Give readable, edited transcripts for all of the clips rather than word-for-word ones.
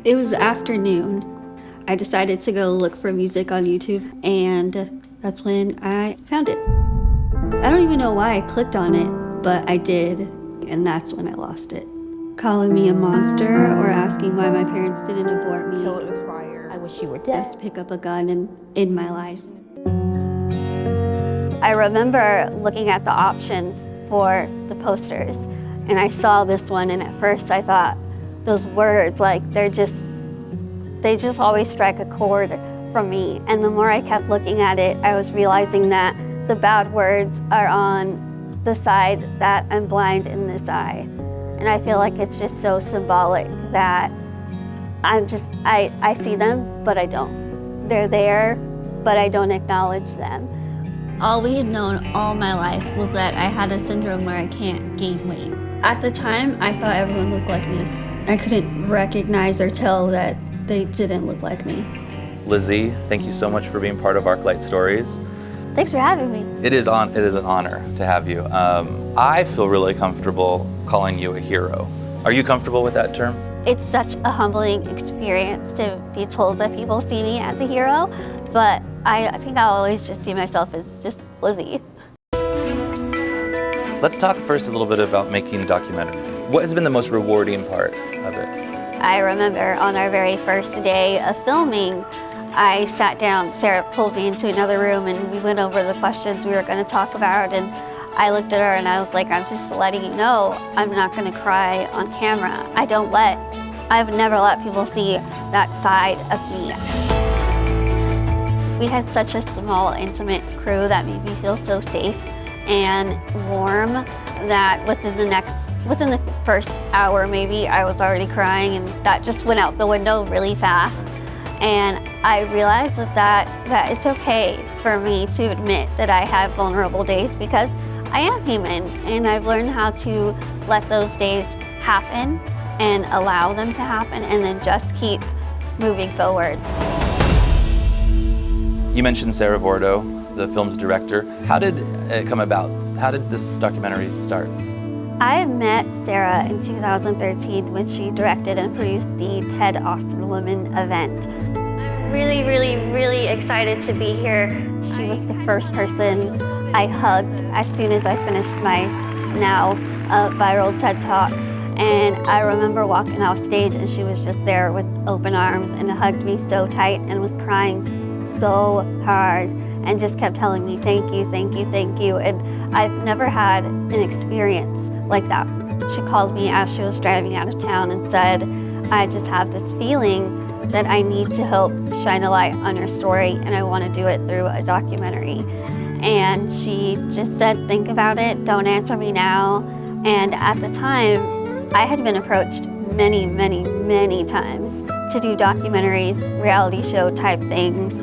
It was afternoon. I decided to go look for music on YouTube, and that's when I found it. I don't even know why I clicked on it, but I did, and that's when I lost it. Calling me a monster or asking why my parents didn't abort me. Kill it with fire. I wish you were dead. Just pick up a gun and end my life. I remember looking at the options for the posters, and I saw this one, and at first I thought, those words, like, they just always strike a chord from me. And the more I kept looking at it, I was realizing that the bad words are on the side that I'm blind in this eye. And I feel like it's just so symbolic that I see them, but I don't. They're there, but I don't acknowledge them. All we had known all my life was that I had a syndrome where I can't gain weight. At the time, I thought everyone looked like me. I couldn't recognize or tell that they didn't look like me. Lizzie, thank you so much for being part of ArcLight Stories. Thanks for having me. It is an honor to have you. I feel really comfortable calling you a hero. Are you comfortable with that term? It's such a humbling experience to be told that people see me as a hero, but I think I'll always just see myself as just Lizzie. Let's talk first a little bit about making a documentary. What has been the most rewarding part of it? I remember on our very first day of filming, I sat down, Sarah pulled me into another room, and we went over the questions we were going to talk about, and I looked at her and I was like, I'm just letting you know I'm not going to cry on camera. I've never let people see that side of me. We had such a small, intimate crew that made me feel so safe and warm that within the first hour maybe, I was already crying, and that just went out the window really fast. And I realized that it's okay for me to admit that I have vulnerable days, because I am human, and I've learned how to let those days happen and allow them to happen, and then just keep moving forward. You mentioned Sarah Bordeaux, the film's director. How did it come about? How did this documentary start? I met Sarah in 2013 when she directed and produced the TED Austin Women event. I'm really, really, really excited to be here. She was the first person I hugged as soon as I finished my now viral TED Talk. And I remember walking off stage, and she was just there with open arms and hugged me so tight and was crying so hard and just kept telling me, thank you, thank you, thank you. And I've never had an experience like that. She called me as she was driving out of town and said, I just have this feeling that I need to help shine a light on your story, and I want to do it through a documentary. And she just said, think about it, don't answer me now. And at the time, I had been approached many, many, many times to do documentaries, reality show type things,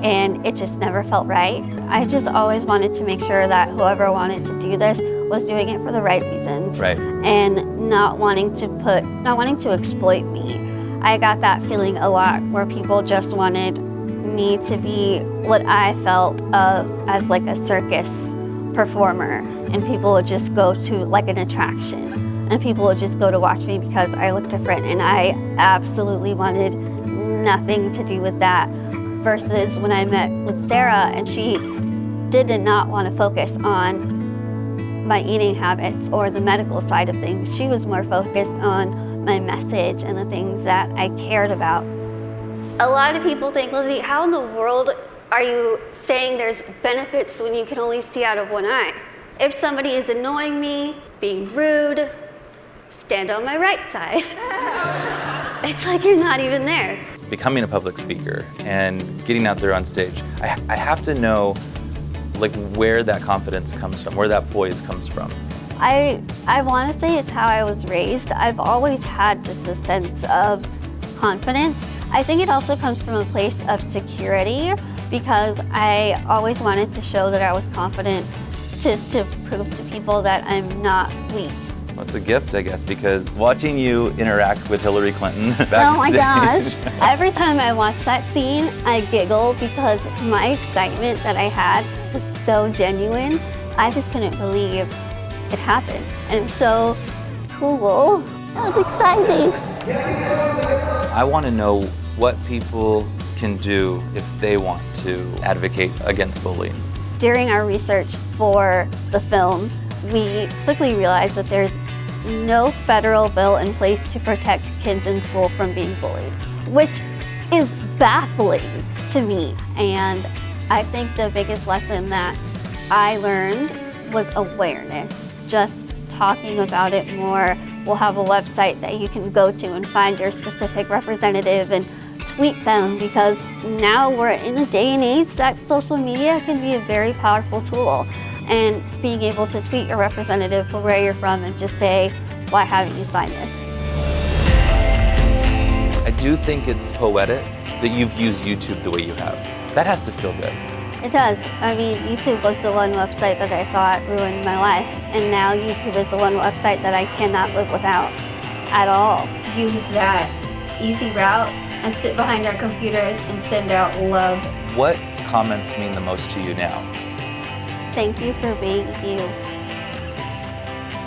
and it just never felt right. I just always wanted to make sure that whoever wanted to do this was doing it for the right reasons, Right. and not wanting to exploit me. I got that feeling a lot, where people just wanted me to be what I felt as like a circus performer, and people would just go to like an attraction, and people would just go to watch me because I look different, and I absolutely wanted nothing to do with that. Versus when I met with Sarah, and she did not want to focus on my eating habits or the medical side of things. She was more focused on my message and the things that I cared about. A lot of people think, Lizzie, how in the world are you saying there's benefits when you can only see out of one eye? If somebody is annoying me, being rude, stand on my right side. It's like you're not even there. Becoming a public speaker and getting out there on stage, I have to know like where that confidence comes from, where that poise comes from. I want to say it's how I was raised. I've always had just a sense of confidence. I think it also comes from a place of security, because I always wanted to show that I was confident, just to prove to people that I'm not weak. Well, it's a gift, I guess, because watching you interact with Hillary Clinton backstage. Oh my gosh. Every time I watch that scene, I giggle, because my excitement that I had was so genuine. I just couldn't believe it happened. And it was so cool. That was exciting. I want to know what people can do if they want to advocate against bullying. During our research for the film, we quickly realized that there's no federal bill in place to protect kids in school from being bullied, which is baffling to me. And I think the biggest lesson that I learned was awareness, just talking about it more. We'll have a website that you can go to and find your specific representative and tweet them, because now we're in a day and age that social media can be a very powerful tool. And being able to tweet your representative for where you're from and just say, why haven't you signed this? I do think it's poetic that you've used YouTube the way you have. That has to feel good. It does. I mean, YouTube was the one website that I thought ruined my life, and now YouTube is the one website that I cannot live without at all. Use that easy route and sit behind our computers and send out love. What comments mean the most to you now? Thank you for being you.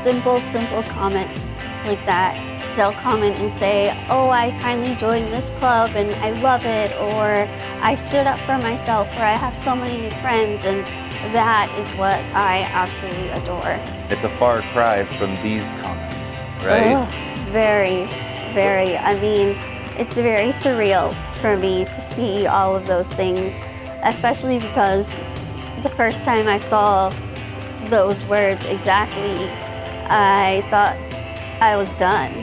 Simple comments like that. They'll comment and say, oh, I finally joined this club and I love it, or I stood up for myself, or I have so many new friends, and that is what I absolutely adore. It's a far cry from these comments, right? Oh, very, very. I mean, it's very surreal for me to see all of those things, especially because the first time I saw those words exactly, I thought I was done.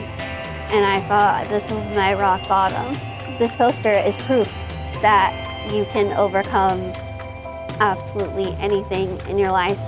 And I thought this was my rock bottom. This poster is proof that you can overcome absolutely anything in your life.